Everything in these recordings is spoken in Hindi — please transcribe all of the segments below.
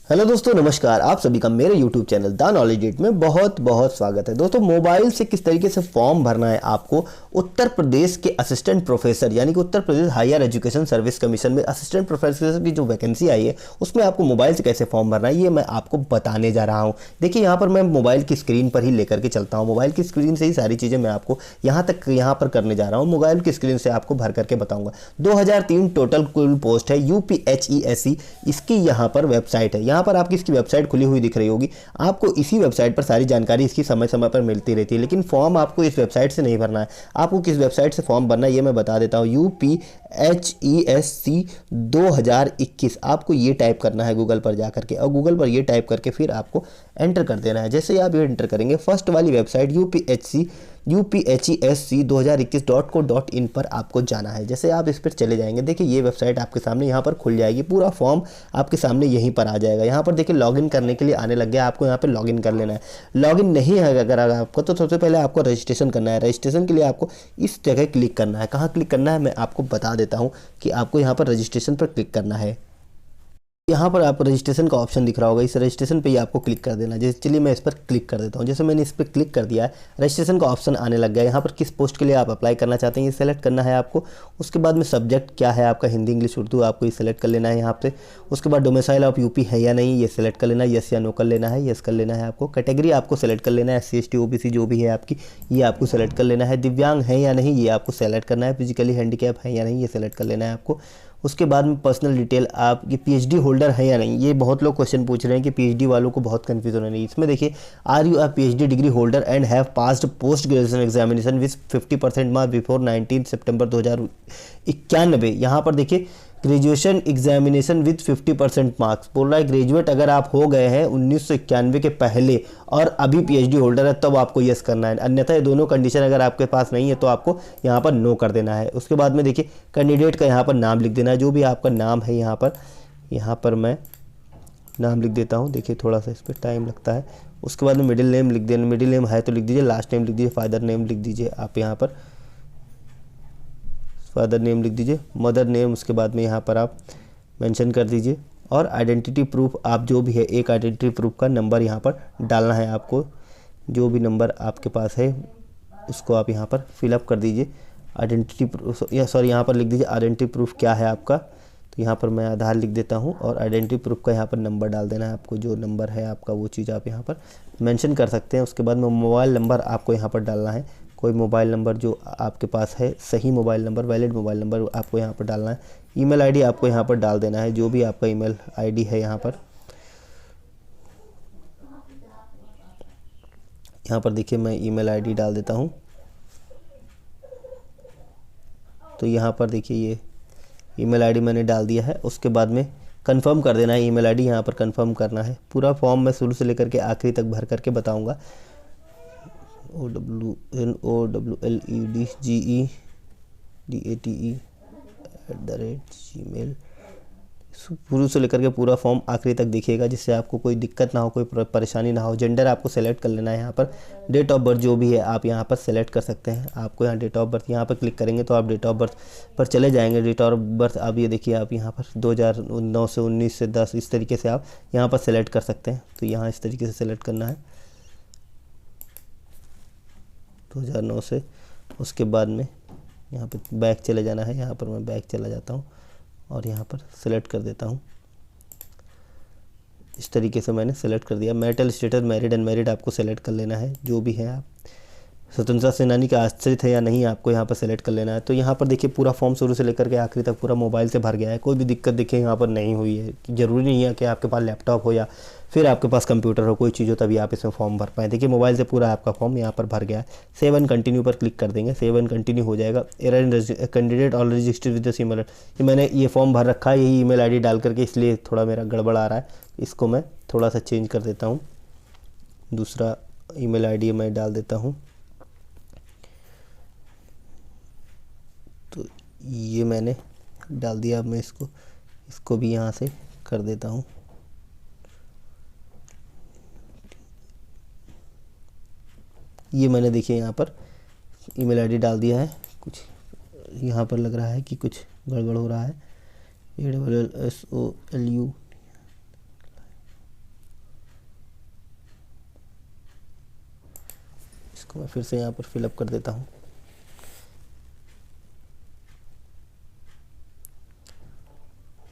हेलो दोस्तों, नमस्कार। आप सभी का मेरे YouTube channel the knowledge gate में बहुत बहुत स्वागत है। दोस्तों, मोबाइल से किस तरीके से फॉर्म भरना है आपको उत्तर प्रदेश के असिस्टेंट प्रोफेसर यानी कि Uttar Pradesh higher education service commission में असिस्टेंट प्रोफेसर की जो वैकेंसी आई है उसमें आपको मोबाइल से कैसे फॉर्म भरना है ये मैं आपको बताने जा रहा हूँ। देखिए, यहाँ पर मैं मोबाइल की स्क्रीन पर ही लेकर के चलता हूँ। मोबाइल की स्क्रीन से ही सारी चीज़ें मैं आपको यहाँ पर करने जा रहा हूँ। मोबाइल की स्क्रीन से आपको भर करके बताऊँगा। 2003 टोटल कुल पोस्ट है UPHESE, इसकी यहाँ पर वेबसाइट है। यहाँ पर आपकी इसकी वेबसाइट खुली हुई दिख रही होगी। आपको इसी वेबसाइट पर सारी जानकारी इसकी समय समय पर मिलती रहती है, लेकिन फॉर्म आपको इस वेबसाइट से नहीं भरना है। आपको किस वेबसाइट से फॉर्म भरना है ये मैं बता देता हूँ। UPHESE 2021 आपको ये टाइप करना है गूगल पर जा करके, और गूगल पर ये टाइप करके फिर आपको एंटर कर देना है। जैसे ही आप ये एंटर करेंगे, फर्स्ट वाली वेबसाइट UPHESE 2021.co.in पर आपको जाना है। जैसे आप इस पर चले जाएंगे, देखिए ये वेबसाइट आपके सामने यहाँ पर खुल जाएगी। पूरा फॉर्म आपके सामने यहीं पर आ जाएगा। यहाँ पर देखिए लॉगिन करने के लिए आने लग गया। आपको यहाँ पर लॉगिन कर लेना है। लॉगिन नहीं है अगर आपको, तो सबसे पहले आपको रजिस्ट्रेशन करना है। रजिस्ट्रेशन के लिए आपको इस जगह क्लिक करना है। कहाँ क्लिक करना है मैं आपको बता देता हूँ कि आपको यहाँ पर रजिस्ट्रेशन पर क्लिक करना है। यहाँ पर आपको रजिस्ट्रेशन का ऑप्शन दिख रहा होगा, इस रजिस्ट्रेशन पे ही आपको क्लिक कर देना है। जैसे चलिए मैं इस पर क्लिक कर देता हूँ। जैसे मैंने इस पर क्लिक कर दिया है, रजिस्ट्रेशन का ऑप्शन आने लग गया। यहाँ पर किस पोस्ट के लिए आप अप्लाई करना चाहते हैं ये सेलेक्ट करना है आपको। उसके बाद में सब्जेक्ट क्या है आपका, हिंदी इंग्लिश उर्दू, आपको ये सेलेक्ट कर लेना है यहाँ पे। उसके बाद डोमिसाइल ऑफ यूपी है या नहीं ये सेलेक्ट कर लेना है, यस या नो कर लेना है, यस कर लेना है आपको। कैटेगरी आपको सेलेक्ट कर लेना है, SC ST OBC जो भी है आपकी, ये आपको सेलेक्ट कर लेना है। दिव्यांग है या नहीं ये आपको सेलेक्ट करना है। फिजिकली हैंडीकैप है या नहीं ये सेलेक्ट कर लेना है आपको। उसके बाद में पर्सनल डिटेल, आप ये PhD होल्डर है या नहीं। ये बहुत लोग क्वेश्चन पूछ रहे हैं कि PhD वालों को बहुत कन्फ्यूजन है। नहीं, इसमें देखिए, are you a PhD degree holder and have passed post graduation examination with 50% marks before 19 सितंबर 2091। यहाँ पर देखिए ग्रेजुएशन एग्जामिनेशन विथ 50% मार्क्स बोल रहा है। ग्रेजुएट अगर आप हो गए हैं 1991 के पहले और अभी PhD होल्डर है तब आपको यस करना है, अन्यथा ये दोनों कंडीशन अगर आपके पास नहीं है तो आपको यहाँ पर नो कर देना है। उसके बाद में देखिए कैंडिडेट का यहाँ पर नाम लिख देना है, जो भी आपका नाम है। यहाँ पर मैं नाम लिख देता हूँ। देखिए थोड़ा सा इस पर टाइम लगता है। उसके बाद में मिडिल नेम लिख देना, मिडिल नेम है तो लिख दीजिए, लास्ट नेम लिख दीजिए, फादर नेम लिख दीजिए। आप यहाँ पर फादर नेम लिख दीजिए, मदर नेम उसके बाद में यहाँ पर आप मेंशन कर दीजिए। और आइडेंटिटी प्रूफ आप जो भी है, एक आइडेंटिटी प्रूफ का नंबर यहाँ पर डालना है आपको। जो भी नंबर आपके पास है उसको आप यहाँ पर फिलअप कर दीजिए। आइडेंटिटी प्रूफ यहाँ पर लिख दीजिए आइडेंटिटी प्रूफ क्या है आपका। तो यहाँ पर मैं आधार लिख देता हूँ और आइडेंटिटी प्रूफ का यहाँ पर नंबर डाल देना है आपको। जो नंबर है आपका वो चीज़ आप यहाँ पर मेंशन कर सकते हैं। उसके बाद में मोबाइल नंबर आपको यहाँ पर डालना है। कोई मोबाइल नंबर जो आपके पास है, सही mobile number, valid mobile number आपको यहाँ पर डालना है। ईमेल आईडी आपको यहाँ पर डाल देना है, जो भी आपका ईमेल आईडी है। यहाँ पर देखिए मैं ईमेल आईडी डाल देता हूँ। तो यहाँ पर देखिए ये ईमेल आईडी मैंने डाल दिया है। उसके बाद में कंफर्म कर देना है। ईमेल आईडी यहाँ पर कंफर्म करना है। पूरा फॉर्म मैं शुरू से लेकर के आखिरी तक भर करके बताऊँगा। OWNOWLEDGEDATE@gmail शुरू से लेकर के पूरा फॉर्म आखिरी तक देखिएगा, जिससे आपको कोई दिक्कत ना हो, कोई परेशानी ना हो। जेंडर आपको सेलेक्ट कर लेना है। यहाँ पर डेट ऑफ बर्थ जो भी है आप यहाँ पर सेलेक्ट कर सकते हैं। आपको यहाँ डेट ऑफ बर्थ यहाँ पर क्लिक करेंगे तो आप डेट ऑफ बर्थ पर चले जाएंगे। डेट ऑफ बर्थ आप ये देखिए, आप यहाँ पर 2009 से 19 से 10 इस तरीके से आप यहाँ पर सेलेक्ट कर सकते हैं। तो यहाँ इस तरीके से सेलेक्ट करना है 2009 से। उसके बाद में यहाँ पे बैक चले जाना है। यहाँ पर मैं बैक चला जाता हूँ और यहाँ पर सेलेक्ट कर देता हूँ। इस तरीके से मैंने सेलेक्ट कर दिया। मैरिटल स्टेटस मैरिड अनमैरिड आपको सेलेक्ट कर लेना है, जो भी है आप। स्वतंत्रता सेनानी का आश्रित है या नहीं आपको यहाँ पर सेलेक्ट कर लेना है। तो यहाँ पर देखिए पूरा फॉर्म शुरू से लेकर के आखिरी तक पूरा मोबाइल से भर गया है। कोई भी दिक्कत देखिए यहाँ पर नहीं हुई है। ज़रूरी नहीं है कि आपके पास लैपटॉप हो या फिर आपके पास कंप्यूटर हो, कोई चीज़ हो तभी आप इसमें फॉर्म भर पाएँ। देखिए मोबाइल से पूरा आपका फॉर्म यहाँ पर भर गया है। सेव एंड कंटिन्यू पर क्लिक कर देंगे, सेव एंड कंटिन्यू हो जाएगा। Error in candidate all registered with the similar, ये मैंने ये फॉर्म भर रखा है यही ईमेल आईडी डाल करके, इसलिए थोड़ा मेरा गड़बड़ आ रहा है। इसको मैं थोड़ा सा चेंज कर देता हूँ, दूसरा ईमेल आईडी मैं डाल देता हूँ। तो ये मैंने डाल दिया। अब मैं इसको भी यहाँ से कर देता हूँ। ये मैंने देखिए यहाँ पर ईमेल आईडी डाल दिया है। कुछ यहाँ पर लग रहा है कि कुछ गड़बड़ हो रहा है। ALLSOLU, इसको मैं फिर से यहाँ पर फिलअप कर देता हूँ।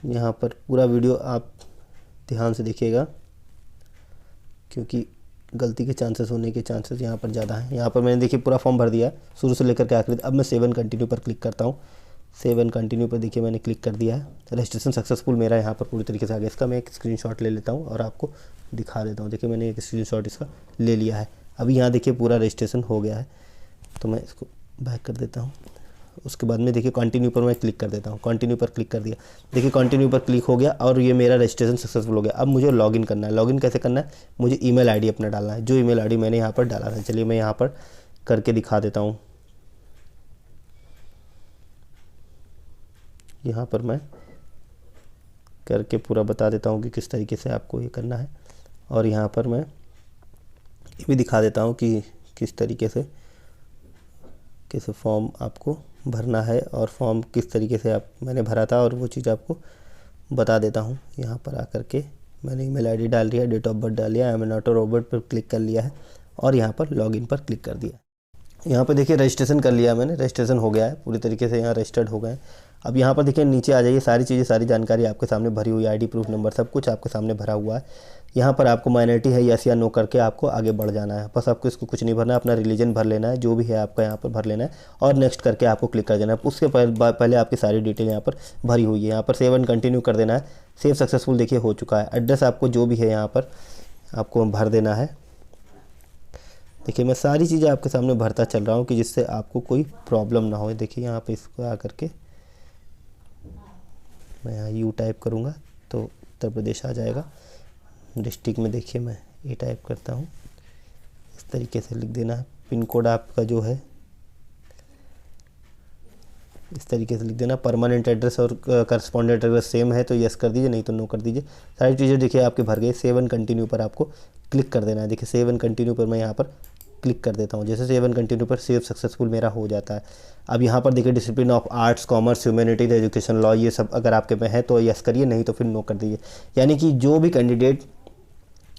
यहाँ पर पूरा वीडियो आप ध्यान से देखिएगा, क्योंकि गलती के चांसेस होने के चांसेस यहाँ पर ज़्यादा हैं। यहाँ पर मैंने देखिए पूरा फॉर्म भर दिया शुरू से लेकर के आखिर। अब मैं सेव एंड कंटिन्यू पर क्लिक करता हूँ। सेव एंड कंटिन्यू पर देखिए मैंने क्लिक कर दिया है। रजिस्ट्रेशन सक्सेसफुल मेरा यहाँ पर पूरी तरीके से आ गया। इसका मैं एक स्क्रीनशॉट ले लेता हूँ और आपको दिखा देता हूँ। देखिए मैंने एक स्क्रीनशॉट इसका ले लिया है। अभी यहाँ देखिए पूरा रजिस्ट्रेशन हो गया है। तो मैं इसको बैक कर देता हूँ। उसके बाद में देखिए कंटिन्यू पर मैं क्लिक कर देता हूँ। कंटिन्यू पर क्लिक कर दिया, देखिए कंटिन्यू पर क्लिक हो गया और ये मेरा रजिस्ट्रेशन सक्सेसफुल हो गया। अब मुझे लॉगिन करना है। लॉगिन कैसे करना है, मुझे ईमेल आईडी अपना डालना है, जो ईमेल आईडी मैंने यहाँ पर डाला था। चलिए मैं यहाँ पर करके दिखा देता हूँ। यहाँ पर मैं करके पूरा बता देता हूँ कि किस तरीके से आपको ये करना है। और यहाँ पर मैं ये भी दिखा देता हूँ कि किस तरीके से फॉर्म आपको भरना है और फॉर्म किस तरीके से मैंने भरा था, और वो चीज़ आपको बता देता हूँ। यहाँ पर आकर के मैंने ईमेल आईडी डाल दिया, डेट ऑफ बर्थ डाल दिया, I am not a robot पर क्लिक कर लिया है और यहाँ पर लॉगिन पर क्लिक कर दिया। यहाँ पर देखिए रजिस्ट्रेशन कर लिया मैंने, रजिस्ट्रेशन हो गया है पूरी तरीके से, यहाँ रजिस्टर्ड हो गए। अब यहाँ पर देखिए नीचे आ जाइए, सारी चीज़ें सारी जानकारी आपके सामने भरी हुई, आईडी प्रूफ नंबर सब कुछ आपके सामने भरा हुआ है। यहाँ पर आपको माइनॉरिटी है यस या नो करके आपको आगे बढ़ जाना है। बस आपको इसको कुछ नहीं भरना है, अपना रिलीजन भर लेना है, जो भी है आपका यहाँ पर भर लेना है और नेक्स्ट करके आपको क्लिक कर देना है। उसके पहले आपकी सारी डिटेल यहाँ पर भरी हुई है। यहाँ पर सेव एंड कंटिन्यू कर देना है। सेव सक्सेसफुल देखिए हो चुका है। एड्रेस आपको जो भी है यहाँ पर आपको भर देना है। देखिए मैं सारी चीज़ें आपके सामने भरता चल रहा हूँ कि जिससे आपको कोई प्रॉब्लम ना हो। देखिए यहाँ पे इसको आ करके मैं यहाँ यू टाइप करूँगा तो उत्तर प्रदेश आ जाएगा। डिस्ट्रिक्ट में देखिए मैं ये टाइप करता हूँ, इस तरीके से लिख देना है। पिन कोड आपका जो है इस तरीके से लिख देना। परमानेंट एड्रेस और करस्पॉन्डेंट एड्रेस सेम है तो यस कर दीजिए, नहीं तो नो कर दीजिए। सारी चीज़ें देखिए आपके भर गए। सेव एंड कंटिन्यू पर आपको क्लिक कर देना है। देखिए सेव एंड कंटिन्यू पर मैं यहाँ पर क्लिक कर देता हूँ। जैसे सेव एंड कंटिन्यू पर सेव सक्सेसफुल मेरा हो जाता है। अब यहाँ पर देखिए discipline of arts, commerce, humanities, education, law, ये सब अगर आपके में है तो यस करिए, नहीं तो फिर नो कर दीजिए। यानी कि जो भी कैंडिडेट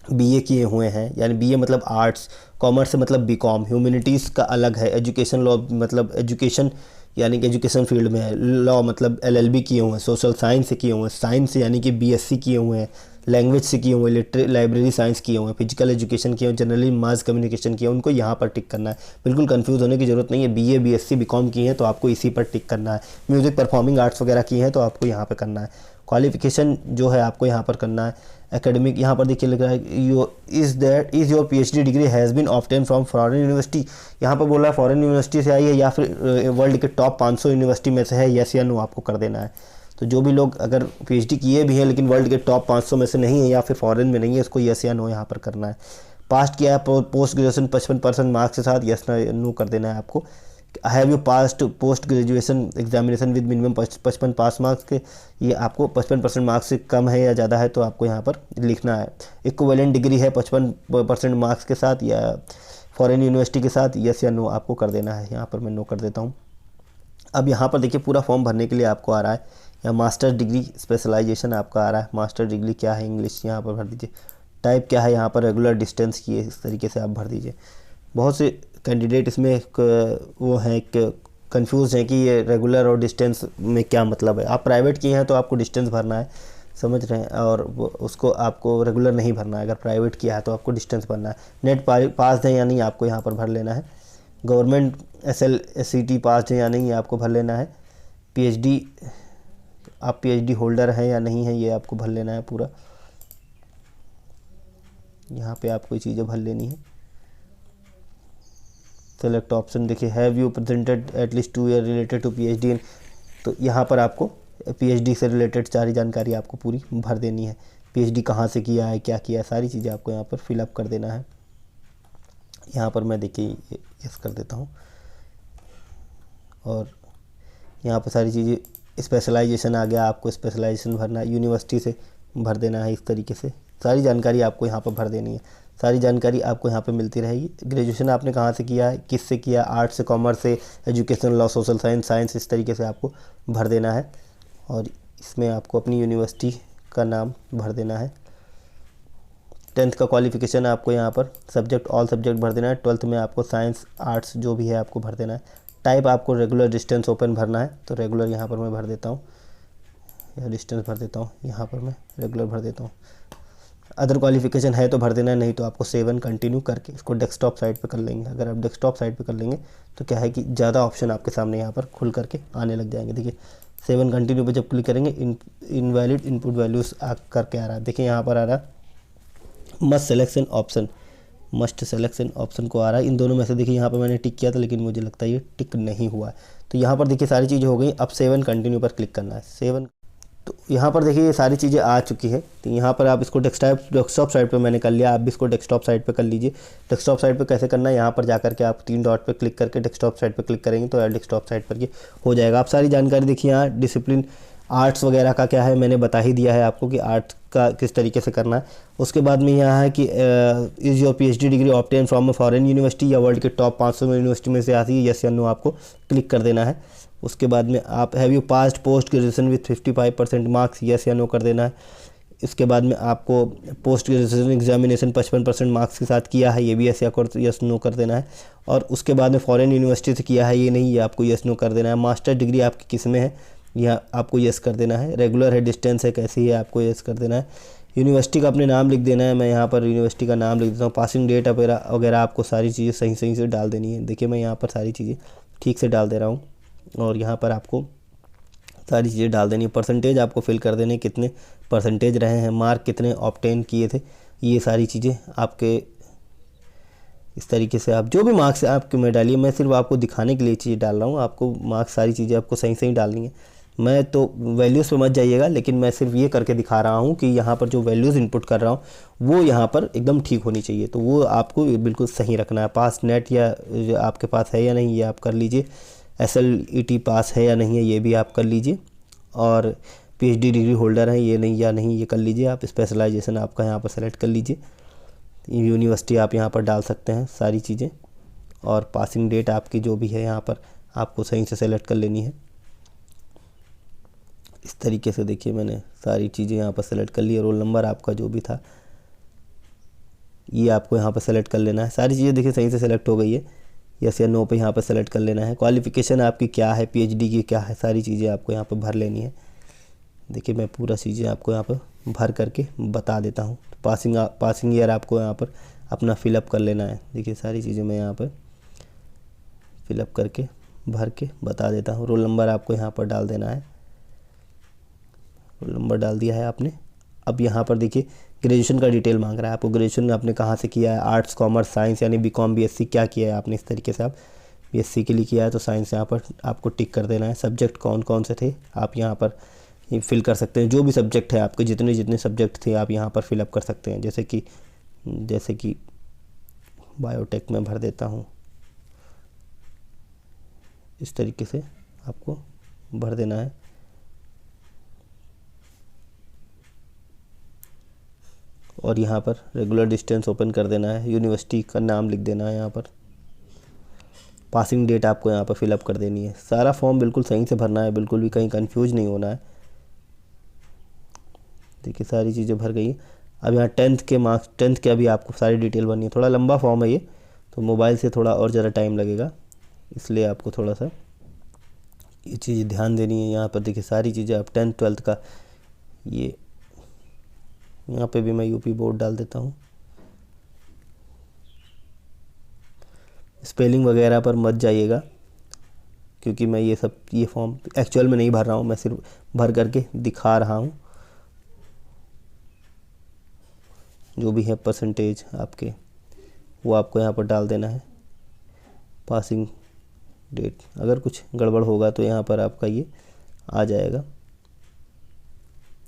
बीए किए हुए हैं, यानी बीए मतलब आर्ट्स, कॉमर्स मतलब बीकॉम, ह्यूमैनिटीज़ का अलग है, एजुकेशन लॉ मतलब एजुकेशन यानी कि एजुकेशन फील्ड में है, लॉ मतलब एलएलबी किए हुए हैं, सोशल साइंस से किए हुए हैं, साइंस यानी कि बीएससी किए हुए हैं, लैंग्वेज से किए हुए हैं, लाइब्रेरी साइंस किए हुए हैं, फिजिकल एजुकेशन किए हुए हैं, जनरली मास कम्युनिकेशन किए हैं, उनको यहाँ पर टिक करना है। बिल्कुल कंफ्यूज होने की जरूरत नहीं है। बीए, बीएससी, बीकॉम किए हैं तो आपको इसी पर टिक करना है। म्यूजिक परफॉर्मिंग आर्ट्स वगैरह किए हैं तो आपको यहाँ पर करना है। क्वालिफिकेशन जो है आपको यहाँ पर करना है। एकेडमिक यहाँ पर देखिए लिख रहा है is your PhD degree has been obtain from foreign university. यहाँ पर बोल रहा है फॉरेन यूनिवर्सिटी से आई है या फिर वर्ल्ड के टॉप 500 यूनिवर्सिटी में से है, यस या नो आपको कर देना है। तो जो भी लोग अगर पीएचडी किए भी हैं लेकिन वर्ल्ड के टॉप 500 में से नहीं है या फिर फॉरेन में नहीं है, इसको यस या नो यहाँ पर करना है। पास्ट किया है पोस्ट ग्रेजुएशन 55% मार्क्स के साथ, यस नो कर देना है आपको। Have you past post graduation examination with minimum 55 pass marks के, ये आपको 55% मार्क्स से कम है या ज़्यादा है तो आपको यहाँ पर लिखना है। इक्विवेलेंट डिग्री है 55% मार्क्स के साथ या फॉरेन यूनिवर्सिटी के साथ, यस या नो आपको कर देना है। यहाँ पर मैं नो कर देता हूँ। अब यहाँ पर देखिए पूरा फॉर्म भरने के लिए आपको आ रहा है यहाँ मास्टर डिग्री स्पेशलाइजेशन आपका आ रहा है। मास्टर डिग्री क्या है इंग्लिश, यहाँ पर भर दीजिए। टाइप क्या है यहाँ पर रेगुलर डिस्टेंस की है, इस तरीके से आप भर दीजिए। बहुत से कैंडिडेट इसमें वो हैं कंफ्यूज हैं कि ये रेगुलर और डिस्टेंस में क्या मतलब है। आप प्राइवेट किए हैं तो आपको डिस्टेंस भरना है, समझ रहे हैं, और उसको आपको रेगुलर नहीं भरना है। अगर प्राइवेट किया है तो आपको डिस्टेंस भरना है। नेट पास है या नहीं आपको यहाँ पर भर लेना है। गवर्नमेंट SLSCT पास है या नहीं आपको भर लेना है। PhD आप PhD होल्डर हैं या नहीं है ये आपको भर लेना है पूरा। यहाँ पे आपको चीज़ें भर लेनी है। सेलेक्ट ऑप्शन देखिए have you presented at least 2 year related to PhD, तो यहाँ पर आपको PhD से रिलेटेड सारी जानकारी आपको पूरी भर देनी है। PhD कहाँ से किया है, क्या किया है, सारी चीज़ें आपको यहाँ पर फिलअप कर देना है। यहाँ पर मैं देखिए यस कर देता हूँ और यहाँ पर सारी चीज़ें स्पेशलाइजेशन आ गया, आपको स्पेशलाइजेशन भरना है, यूनिवर्सिटी से भर देना है। इस तरीके से सारी जानकारी आपको यहाँ पर भर देनी है। सारी जानकारी आपको यहाँ पे मिलती रहेगी। ग्रेजुएशन आपने कहाँ से किया है, किस से किया, आर्ट्स से, कॉमर्स से, education, law, social science, science, इस तरीके से आपको भर देना है। और इसमें आपको अपनी यूनिवर्सिटी का नाम भर देना है। 10th का क्वालिफिकेशन आपको यहाँ पर सब्जेक्ट, ऑल सब्जेक्ट भर देना है। 12th में आपको साइंस, आर्ट्स जो भी है आपको भर देना है। टाइप आपको रेगुलर, डिस्टेंस, ओपन भरना है, तो रेगुलर यहाँ पर मैं भर देता हूँ, या डिस्टेंस भर देता हूँ, यहाँ पर मैं रेगुलर भर देता हूँ। अदर क्वालिफिकेशन है तो भर देना है, नहीं तो आपको सेव एंड कंटिन्यू करके इसको डेस्कटॉप साइड पे कर लेंगे। अगर आप डेस्कटॉप साइड पे कर लेंगे तो क्या है कि ज़्यादा ऑप्शन आपके सामने यहाँ पर खुल करके आने लग जाएंगे। देखिए सेव एंड कंटिन्यू पे जब क्लिक करेंगे इनवैलिड इनपुट वैल्यूज़ करके आ रहा है। देखिए यहाँ पर आ रहा है must selection option, must selection option को आ रहा है। इन दोनों में से देखिए यहाँ पर मैंने टिक किया था, लेकिन मुझे लगता है ये टिक नहीं हुआ है। तो यहाँ पर देखिए सारी चीज़ें हो गई। अब सेव एंड कंटिन्यू पर क्लिक करना है। सेवन, तो यहाँ पर देखिए ये सारी चीज़ें आ चुकी है। तो यहाँ पर आप इसको डेस्कटॉप साइड पे मैंने कर लिया, आप भी इसको डेस्कटॉप साइड पे कर लीजिए। डेस्कटॉप साइड पे कैसे करना है, यहाँ पर जा करके आप 3 डॉट पे क्लिक करके डेस्कटॉप साइड पे क्लिक करेंगे तो डेस्कटॉप साइड पर ये हो जाएगा। आप सारी जानकारी देखिए यहाँ डिसिप्लिन आर्ट्स वगैरह का क्या है मैंने बता ही दिया है आपको कि आर्ट्स का किस तरीके से करना है। उसके बाद में यहाँ है कि is your PhD degree obtain from a foreign university, या वर्ल्ड के टॉप 500 यूनिवर्सिटी में से आती है, यस या नो आपको क्लिक कर देना है। उसके बाद में आप have you passed post graduation with 55% marks, yes या नो कर देना है। इसके बाद में आपको पोस्ट ग्रेजुएशन एग्जामिनेशन 55% मार्क्स के साथ किया है, ये भी यस नो कर देना है। और उसके बाद में फॉरेन यूनिवर्सिटी से किया है, ये नहीं, ये आपको यस नो कर देना है। मास्टर डिग्री आपकी किस में है, यह आपको यस कर देना है। रेगुलर है, डिस्टेंस है, कैसी है, आपको यस कर देना है। यूनिवर्सिटी का अपने नाम लिख देना है, मैं यहाँ पर यूनिवर्सिटी का नाम लिख देता हूँ। पासिंग डेट वगैरह आपको सारी चीज़ें सही सही से डाल देनी है। देखिए मैं यहाँ पर सारी चीज़ें ठीक से डाल दे रहा हूँ, और यहाँ पर आपको सारी चीज़ें डाल देनी है। परसेंटेज आपको फिल कर देने, कितने परसेंटेज रहे हैं, मार्क कितने ऑब्टेन किए थे, ये सारी चीज़ें आपके इस तरीके से आप जो भी मार्क्स आपके में डालिए। मैं सिर्फ आपको दिखाने के लिए चीज़ डाल रहा हूँ, आपको मार्क्स सारी चीज़ें आपको सही सही डालनी है। मैं तो वैल्यूज़ पे मत जाइएगा, लेकिन मैं सिर्फ ये करके दिखा रहा हूँ कि यहाँ पर जो वैल्यूज़ इनपुट कर रहा हूँ वो यहाँ पर एकदम ठीक होनी चाहिए, तो वो आपको बिल्कुल सही रखना है। पास नेट या आपके पास है या नहीं, ये आप कर लीजिए। SLET पास है या नहीं है, ये भी आप कर लीजिए। और PhD डिग्री होल्डर है ये नहीं या नहीं, ये कर लीजिए आप। स्पेशलाइजेशन आपका यहाँ पर सेलेक्ट कर लीजिए। यूनिवर्सिटी आप यहाँ पर डाल सकते हैं सारी चीज़ें। और पासिंग डेट आपकी जो भी है यहाँ पर आपको सही से सेलेक्ट कर लेनी है। इस तरीके से देखिए मैंने सारी चीज़ें यहाँ पर सेलेक्ट कर ली। रोल नंबर आपका जो भी था ये आपको यहाँ पर सेलेक्ट कर लेना है। सारी चीज़ें देखिए सही से सेलेक्ट हो गई है। यस या नो पे यहाँ पर सेलेक्ट कर लेना है। क्वालिफ़िकेशन आपकी क्या है, PhD की क्या है, सारी चीज़ें आपको यहाँ पर भर लेनी है। देखिए मैं पूरा चीज़ें आपको यहाँ पर भर करके बता देता हूँ। पासिंग ईयर आपको यहाँ पर अपना फिलअप कर लेना है। देखिए सारी चीज़ें मैं यहाँ पर फिलअप करके भर के बता देता हूँ। रोल नंबर आपको यहाँ पर डाल देना है। रोल नंबर डाल दिया है आपने। अब यहाँ पर देखिए ग्रेजुएशन का डिटेल मांग रहा है आपको। ग्रेजुएशन आपने कहाँ से किया है, आर्ट्स, कॉमर्स, साइंस, यानी BCom, BSc क्या किया है आपने। इस तरीके से आप BSc के लिए किया है तो साइंस यहाँ पर आपको टिक कर देना है। सब्जेक्ट कौन कौन से थे आप यहाँ पर फिल कर सकते हैं। जो भी सब्जेक्ट है आपके, जितने जितने सब्जेक्ट थे आप यहाँ पर फिलअप कर सकते हैं। जैसे कि बायोटेक में भर देता हूँ, इस तरीके से आपको भर देना है। और यहाँ पर रेगुलर डिस्टेंस ओपन कर देना है। यूनिवर्सिटी का नाम लिख देना है यहाँ पर। पासिंग डेट आपको यहाँ पर फिलअप कर देनी है। सारा फॉर्म बिल्कुल सही से भरना है, बिल्कुल भी कहीं कंफ्यूज नहीं होना है। देखिए सारी चीज़ें भर गई। अब यहाँ 10th के मार्क्स, 10th के अभी आपको सारी डिटेल भरनी है। थोड़ा लंबा फॉर्म है ये, तो मोबाइल से थोड़ा और ज़्यादा टाइम लगेगा, इसलिए आपको थोड़ा सा ये चीज़ ध्यान देनी है। यहाँ पर देखिए सारी चीज़ें आप 10th 12th का, ये यहाँ पे भी मैं UP बोर्ड डाल देता हूँ। स्पेलिंग वगैरह पर मत जाइएगा, क्योंकि मैं ये फॉर्म एक्चुअल में नहीं भर रहा हूँ, मैं सिर्फ भर करके दिखा रहा हूँ। जो भी है परसेंटेज आपके, वो आपको यहाँ पर डाल देना है। पासिंग डेट, अगर कुछ गड़बड़ होगा तो यहाँ पर आपका ये आ जाएगा।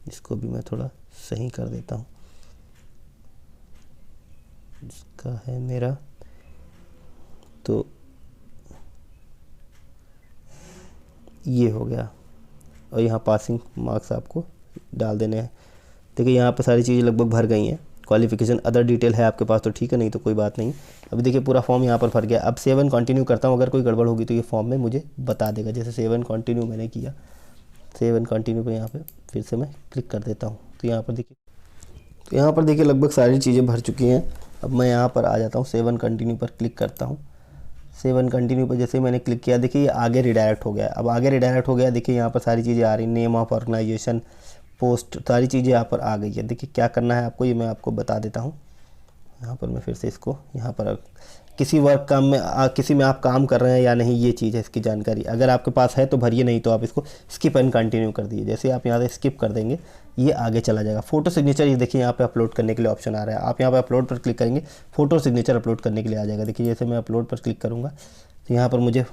इसको भी मैं थोड़ा सही कर देता हूँ। इसका है मेरा, तो ये हो गया। और यहाँ पासिंग मार्क्स आपको डाल देने हैं। देखिए यहाँ पर सारी चीज़ें लगभग भर गई हैं। क्वालिफिकेशन अदर डिटेल है आपके पास तो ठीक है, नहीं तो कोई बात नहीं। अभी देखिए पूरा फॉर्म यहाँ पर भर गया। अब सेव एंड कंटिन्यू करता हूँ, अगर कोई गड़बड़ होगी तो ये फॉर्म में मुझे बता देगा। जैसे सेव एंड कंटिन्यू मैंने किया, सेव एंड कंटिन्यू पे यहाँ पे फिर से मैं क्लिक कर देता हूँ। तो यहाँ पर देखिए लगभग सारी चीज़ें भर चुकी हैं। अब मैं यहाँ पर आ जाता हूँ, सेव एंड कंटिन्यू पर क्लिक करता हूँ। सेव एंड कंटिन्यू पर जैसे मैंने क्लिक किया, देखिए ये आगे रिडायरेक्ट हो गया। अब आगे रिडायरेक्ट हो गया, देखिए यहाँ पर सारी चीज़ें आ रही, नेम ऑफ ऑर्गेनाइजेशन, पोस्ट, सारी चीज़ें यहाँ पर आ गई है। देखिए क्या करना है आपको, ये मैं आपको बता देता हूँ। यहाँ पर मैं फिर से इसको यहाँ पर किसी वर्क काम में किसी में आप काम कर रहे हैं या नहीं, ये चीज़ है इसकी जानकारी। अगर आपके पास है तो भरिए, नहीं तो आप इसको स्किप एंड कंटिन्यू कर दीजिए। जैसे आप यहाँ से स्किप कर देंगे ये आगे चला जाएगा। फोटो सिग्नेचर, ये देखिए यहाँ पे अपलोड करने के लिए ऑप्शन आ रहा है। आप यहाँ पे अपलोड पर क्लिक करेंगे, फोटो सिग्नेचर अपलोड करने के लिए आ जाएगा। देखिए जैसे मैं अपलोड पर क्लिक करूँगा तो यहाँ पर मुझे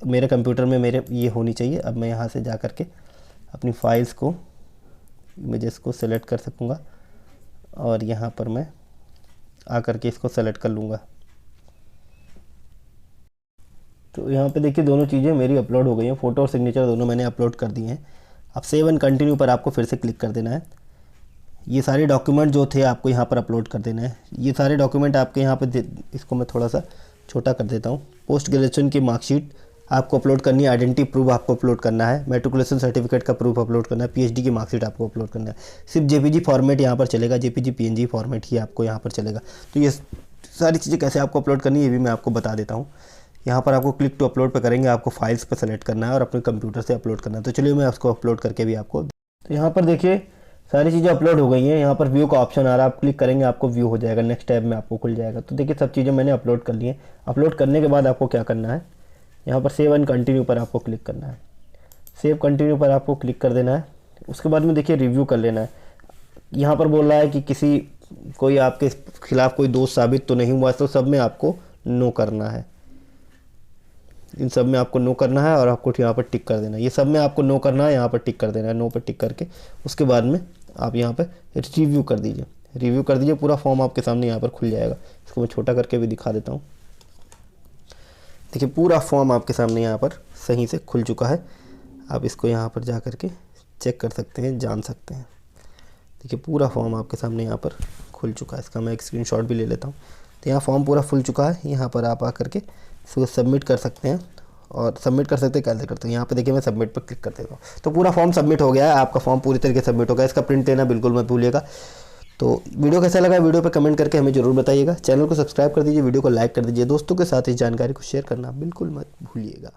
मेरे कंप्यूटर में मेरे ये होनी चाहिए। अब मैं यहाँ से जा कर के अपनी फाइल्स को, इमेजेस को सेलेक्ट कर सकूँगा और यहाँ पर मैं आकर के इसको सेलेक्ट कर लूँगा। तो यहाँ पे देखिए दोनों चीज़ें मेरी अपलोड हो गई हैं, फ़ोटो और सिग्नेचर दोनों मैंने अपलोड कर दिए हैं। अब सेव एंड कंटिन्यू पर आपको फिर से क्लिक कर देना है। ये सारे डॉक्यूमेंट जो थे आपको यहाँ पर अपलोड कर देना है। ये सारे डॉक्यूमेंट आपके यहाँ पे, इसको मैं थोड़ा सा छोटा कर देता हूँ। पोस्ट ग्रेजुएशन की मार्कशीट आपको अपलोड करनी है, आइडेंटिटी प्रूफ आपको अपलोड करना है, मेट्रिकुलेशन सर्टिफिकेट का प्रूफ अपलोड करना है, पीएचडी की मार्कशीट आपको अपलोड करना है। सिर्फ जेपीजी फॉर्मेट यहाँ पर चलेगा, जेपीजी पीएनजी फॉर्मेट ही आपको यहाँ पर चलेगा। तो ये सारी चीज़ें कैसे आपको अपलोड करनी है ये भी मैं आपको बता देता हूँ। यहाँ पर आपको क्लिक टू अपलोड पर करेंगे, आपको फाइल्स पर सेलेक्ट करना है और अपने कंप्यूटर से अपलोड करना है। तो चलिए मैं उसको अपलोड करके भी आपको, तो यहाँ पर देखिए सारी चीज़ें अपलोड हो गई हैं। यहाँ पर व्यू का ऑप्शन आ रहा है, आप क्लिक करेंगे आपको व्यू हो जाएगा, नेक्स्ट टैब में आपको खुल जाएगा। तो देखिए सब चीज़ें मैंने अपलोड कर ली हैं। अपलोड करने के बाद आपको क्या करना है, यहाँ पर सेव एंड कंटिन्यू पर आपको क्लिक करना है। सेव कंटिन्यू पर आपको क्लिक कर देना है। उसके बाद में देखिए रिव्यू कर लेना है। यहाँ पर बोल रहा है कि कोई आपके खिलाफ कोई दोष साबित तो नहीं हुआ, तो सब में आपको नो करना है। इन सब में आपको नो करना है और आपको यहाँ पर टिक कर देना है। ये सब में आपको नो करना है, यहाँ पर टिक कर देना है, नो पर टिक करके उसके बाद में आप यहाँ पर रिव्यू कर दीजिए। रिव्यू कर दीजिए, पूरा फॉर्म आपके सामने यहाँ पर खुल जाएगा। इसको मैं छोटा करके भी दिखा देता हूँ। देखिए पूरा फॉर्म आपके सामने यहाँ पर सही से खुल चुका है। आप इसको यहाँ पर जा कर के चेक कर सकते हैं, जान सकते हैं। देखिए पूरा फॉर्म आपके सामने यहाँ पर खुल चुका है। इसका मैं एक स्क्रीनशॉट भी ले लेता हूँ। तो यहाँ फॉर्म पूरा खुल चुका है। यहाँ पर आप आकर के इसको सबमिट कर सकते हैं और सबमिट कर सकते हैं कैसे करते हैं। यहाँ पे देखिए मैं सबमिट पर क्लिक कर देता हूँ। तो पूरा फॉर्म सबमिट हो गया है। आपका फॉर्म पूरी तरीके से सबमिट हो गया। इसका प्रिंट लेना बिल्कुल मत भूलिएगा। तो वीडियो कैसा लगा वीडियो पे कमेंट करके हमें ज़रूर बताइएगा। चैनल को सब्सक्राइब कर दीजिए, वीडियो को लाइक कर दीजिए, दोस्तों के साथ इस जानकारी को शेयर करना बिल्कुल मत भूलिएगा।